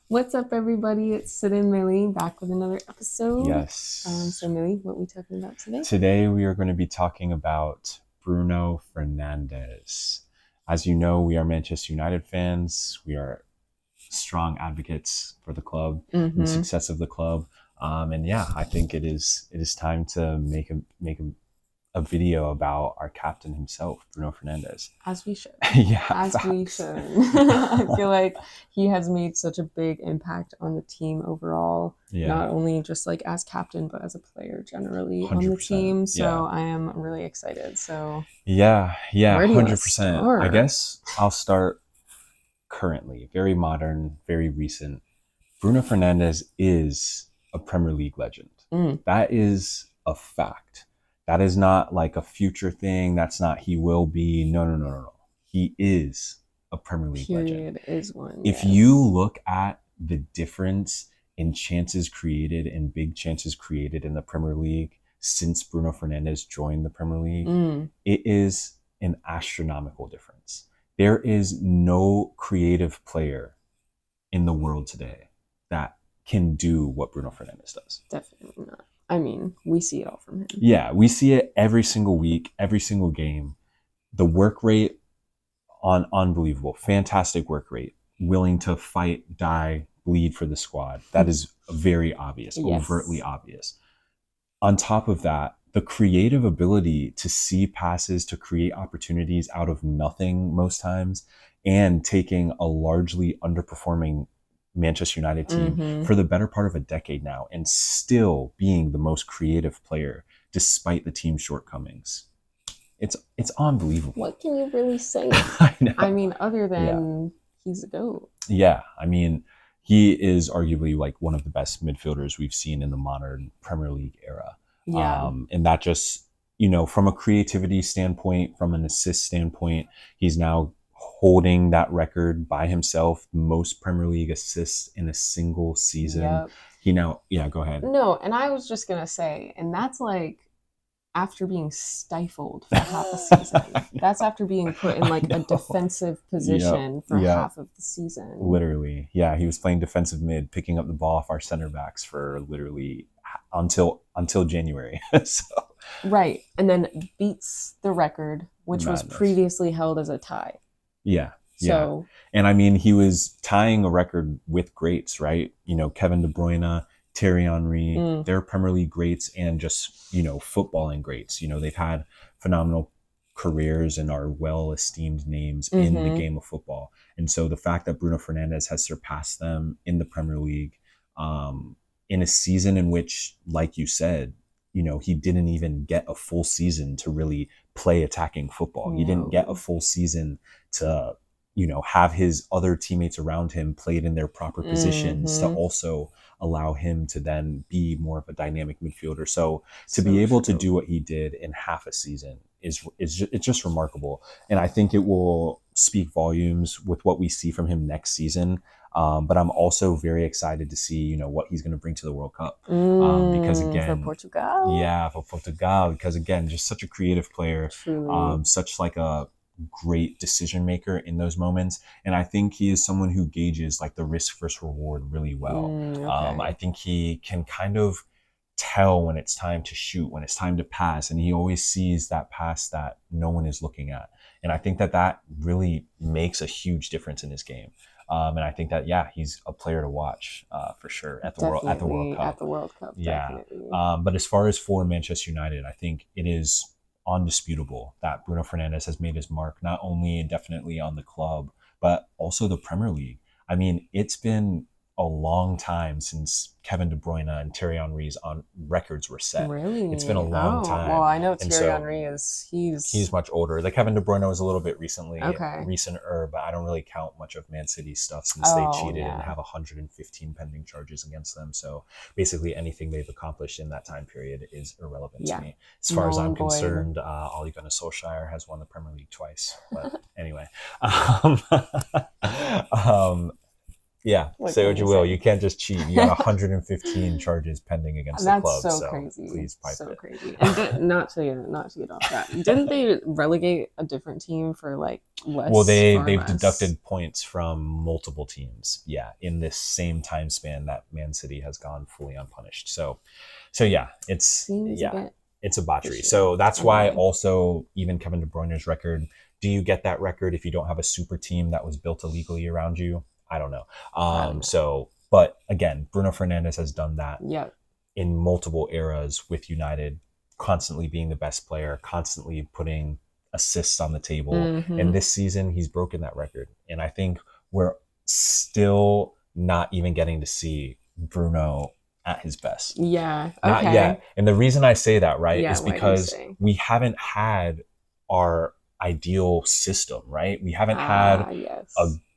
What's up, everybody? It's Sid and Millie back with another episode. Yes. So, Millie, what are we talking about today? Today we are going to be talking about Bruno Fernandes. As you know, we are Manchester United fans. We are strong advocates for the club and the Mm-hmm. success of the club. And yeah, I think it is time to make a video about our captain himself, Bruno Fernandes. As we should. Yeah, As we facts. should. I feel like he has made such a big impact on the team overall, Yeah, not only just like as captain, but as a player generally on the 100%. team. Yeah. So, I am really excited. So, Yeah, where do you want to 100%. I start? guess I'll start currently, very modern, very recent. Bruno Fernandes is a Premier League legend. Mm, That is a fact. That is not like a future thing. That's not he will be. No, no, no, no, no. He is a Premier League legend. period is one, If you yes. look at the difference in chances created and big chances created in the Premier League since Bruno Fernandes joined the Premier League, Mm, it is an astronomical difference. There is no creative player in the world today that can do what Bruno Fernandes does. definitely not. I mean, we see it all from him. Yeah, we see it every single week, every single game. The work rate on unbelievable, fantastic work rate, willing to fight, die, bleed for the squad. That is very obvious, overtly Yes. obvious. On top of that, the creative ability to see passes, to create opportunities out of nothing most times, and taking a largely underperforming Manchester United team Mm-hmm. for the better part of a decade now and still being the most creative player despite the team's shortcomings. It's unbelievable. What can you really say? I know. I mean, other Yeah. than he's a GOAT. Yeah. I mean, he is arguably like one of the best midfielders we've seen in the modern Premier League era. Yeah. And that just, from a creativity standpoint, from an assist standpoint, he's now holding that record by himself, most Premier League assists in a single season. Yep. Yeah, go ahead. No, and I was just gonna say, and that's like after being stifled for half a season. That's after being put in I like a know. defensive Yep. position for Yep. half of the season. Literally. Yeah, he was playing defensive mid, picking up the ball off our center backs for literally until January. So Right. And then beats the record, which was madness. previously held as a tie. Yeah. Yeah. So And I mean, he was tying a record with greats, right? Kevin De Bruyne, Thierry Henry, mm, they're Premier League greats and just, footballing greats. They've had phenomenal careers and are well esteemed names in the mm-hmm. game of football. And so the fact that Bruno Fernandes has surpassed them in the Premier League in a season in which, like you said, he didn't even get a full season to really play attacking football. He didn't get a No. full season to have his other teammates around him played in their proper positions to Mm-hmm. also allow him to then be more of a dynamic midfielder. So to be So able to true. do what he did in half a season it's just remarkable, and I think it will speak volumes with what we see from him next season. But I'm also very excited to see what he's going to bring to the World Cup, because For again, Portugal. yeah, for Portugal, because again, just such a creative player, Truly. such like a great decision maker in those moments. And I think he is someone who gauges like the risk versus reward really well. I Okay. think he can kind of tell when it's time to shoot, when it's time to pass, and he always sees that pass that no one is looking at. And I think that really makes a huge difference in his game. And I think that yeah, he's a player to watch for sure at the World Definitely at Cup. the World Cup. Yeah. Definitely. But as far as for Manchester United, I think it is undisputable that Bruno Fernandes has made his mark not only definitely on the club, but also the Premier League. I mean, it's been a long time since Kevin De Bruyne and Thierry Henry's on records were set. It's been a Really? long Oh, well, time. I know And Thierry so Henry is he's he's much older. The Kevin De Bruyne was a little bit okay. recenter, but I don't really count much of Man City's stuff since they Oh, cheated and yeah. have 115 pending charges against them. So basically, anything they've accomplished in that time period is irrelevant to Yeah. me. As far as Null I'm and void. concerned, Ole Gunnar Solskjaer has won the Premier League twice. But anyway, um, um, Yeah, What say can what you you will. say? You can't just cheat. You got 115 charges pending against the That's club, so so crazy. please pipe So it. crazy. And not to get off track. Didn't they relegate a different team for like Well, less far they've less? deducted points from multiple teams. Yeah, in this same time span that Man City has gone fully unpunished. So yeah, Seems a bit it's a botchery. fishy. So that's why Annoying. also even Kevin De Bruyne's record. Do you get that record if you don't have a super team that was built illegally around you? I don't know. I don't know. So, but again, Bruno Fernandes has done that Yep. in multiple eras with United, constantly being the best player, constantly putting assists on the table. Mm-hmm. And this season, he's broken that record. And I think we're still not even getting to see Bruno at his best. Yeah. Not Okay. yet. And the reason I say that, right, Yeah. is Why do you because say? we haven't had our ideal system, right? We haven't had Ah, a yes.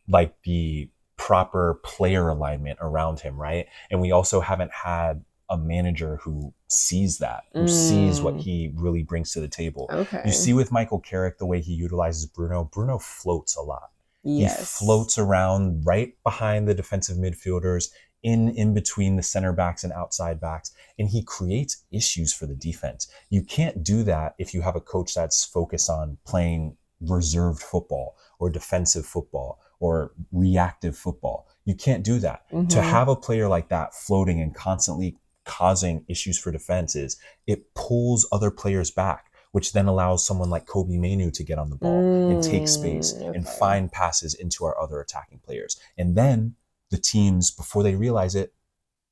like the proper player alignment around him, right? And we also haven't had a manager who sees that, who sees what Mm, he really brings to the table. You okay. see with Michael Carrick the way he utilizes Bruno. Bruno floats a lot. He Yes. floats around right behind the defensive midfielders, in between the center backs and outside backs, and he creates issues for the defense. You can't do that if you have a coach that's focused on playing reserved football or defensive football or reactive football. You can't do that. To Mm-hmm. have a player like that floating and constantly causing issues for defenses, it pulls other players back, which then allows someone like Kobe Mainu to get on the ball and take space and Okay. find passes into our other attacking players. And then the teams, before they realize it,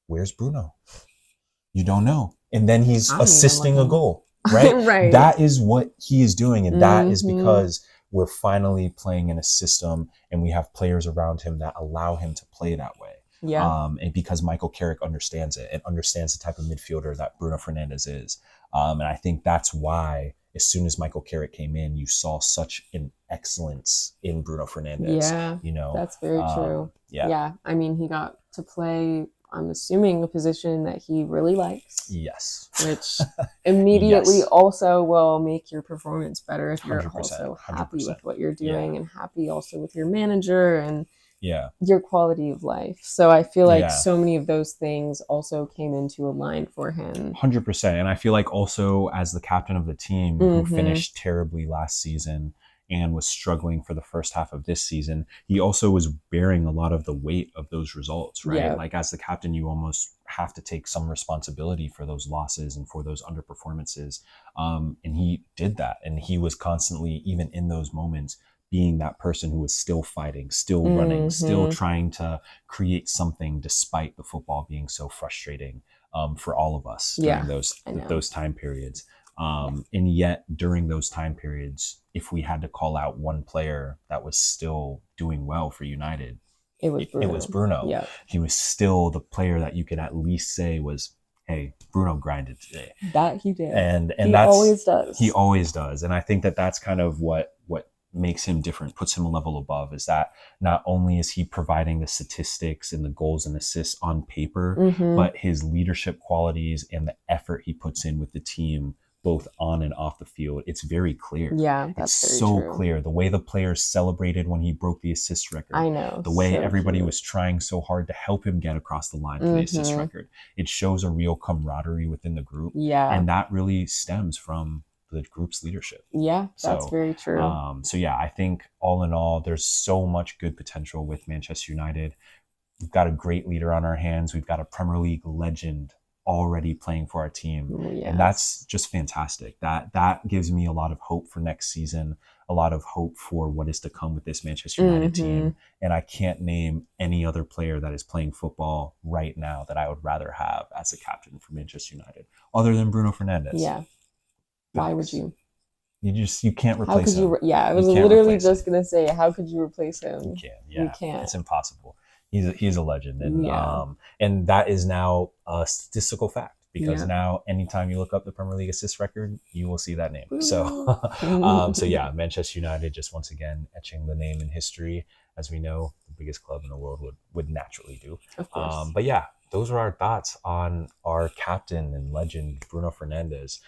where's Bruno? You don't know. And then he's I'm even assisting a looking. goal, right? Right. That is what he is doing. And that is Mm-hmm. because we're finally playing in a system and we have players around him that allow him to play that way. Yeah. And because Michael Carrick understands it and understands the type of midfielder that Bruno Fernandes is. And I think that's why, as soon as Michael Carrick came in, you saw such an excellence in Bruno Fernandes. Yeah. You know, That's very true. yeah, Yeah. I mean, he got to play, I'm assuming, a position that he really likes, yes, which immediately yes, also will make your performance better if you're 100%, also happy 100%. with what you're Yeah, doing and happy also with your manager and yeah, your quality of life. So I feel like yeah. so many of those things also came into a line for him. 100%. And I feel like also as the captain of the team who Mm-hmm. finished terribly last season and was struggling for the first half of this season, he also was bearing a lot of the weight of those results, right? Yeah. Like as the captain, you almost have to take some responsibility for those losses and for those underperformances. And he did that. And he was constantly, even in those moments, being that person who was still fighting, still running, still Mm-hmm. trying to create something despite the football being so frustrating for all of us during Yeah. I know. those time periods. Yeah. And yet, during those time periods, if we had to call out one player that was still doing well for United, It was it was Bruno. Bruno. Yeah. He was still the player that you could at least say was, "Hey, Bruno grinded today," That he did. and He that's always he does. always does. And I think that that's kind of what makes him different, puts him a level above, is that not only is he providing the statistics and the goals and assists on paper, Mm-hmm. but his leadership qualities and the effort he puts in with the team, both on and off the field, it's very clear. Yeah, It's that's very so true. clear. The way the players celebrated when he broke the assist record, I know. the way So everybody cute. was trying so hard to help him get across the line for the assist Mm-hmm. record, it shows a real camaraderie within the group. Yeah. And that really stems from the group's leadership. Yeah, that's So, very true. so yeah, I think all in all, there's so much good potential with Manchester United. We've got a great leader on our hands. We've got a Premier League legend already playing for our team, and that's Yes. just fantastic. That gives me a lot of hope for next season, a lot of hope for what is to come with this Manchester United Mm-hmm. team. And I can't name any other player that is playing football right now that I would rather have as a captain for Manchester United, other than Bruno Fernandes. Yeah. Why would Facts. you? You can't How replace could you? him. Yeah, I You was can't literally replace him. just gonna say, how could you replace You him? can, You yeah, can't. it's impossible. He's a legend, Yeah. and that is now a statistical fact, because Yeah. now anytime you look up the Premier League assist record, you will see that name. So, Bruno. so yeah, Manchester United just once again etching the name in history, as we know the biggest club in the world would naturally do. Of course. But yeah, those are our thoughts on our captain and legend Bruno Fernandes.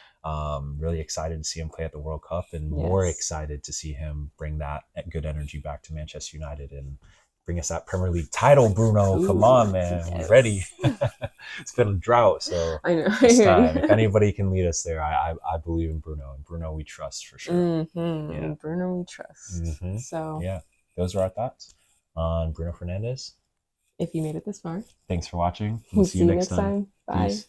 Really excited to see him play at the World Cup, and more Yes. excited to see him bring that good energy back to Manchester United and bring us that Premier League title, Bruno. Come on, man. We're ready. It's been a drought, so I know. it's time. If anybody can lead us there, I believe in Bruno. And Bruno we trust for sure. Yeah. Bruno we trust. So yeah, those are our thoughts on Bruno Fernandes. if you made it this far, Thanks for watching. We'll see you next time. Bye. Peace.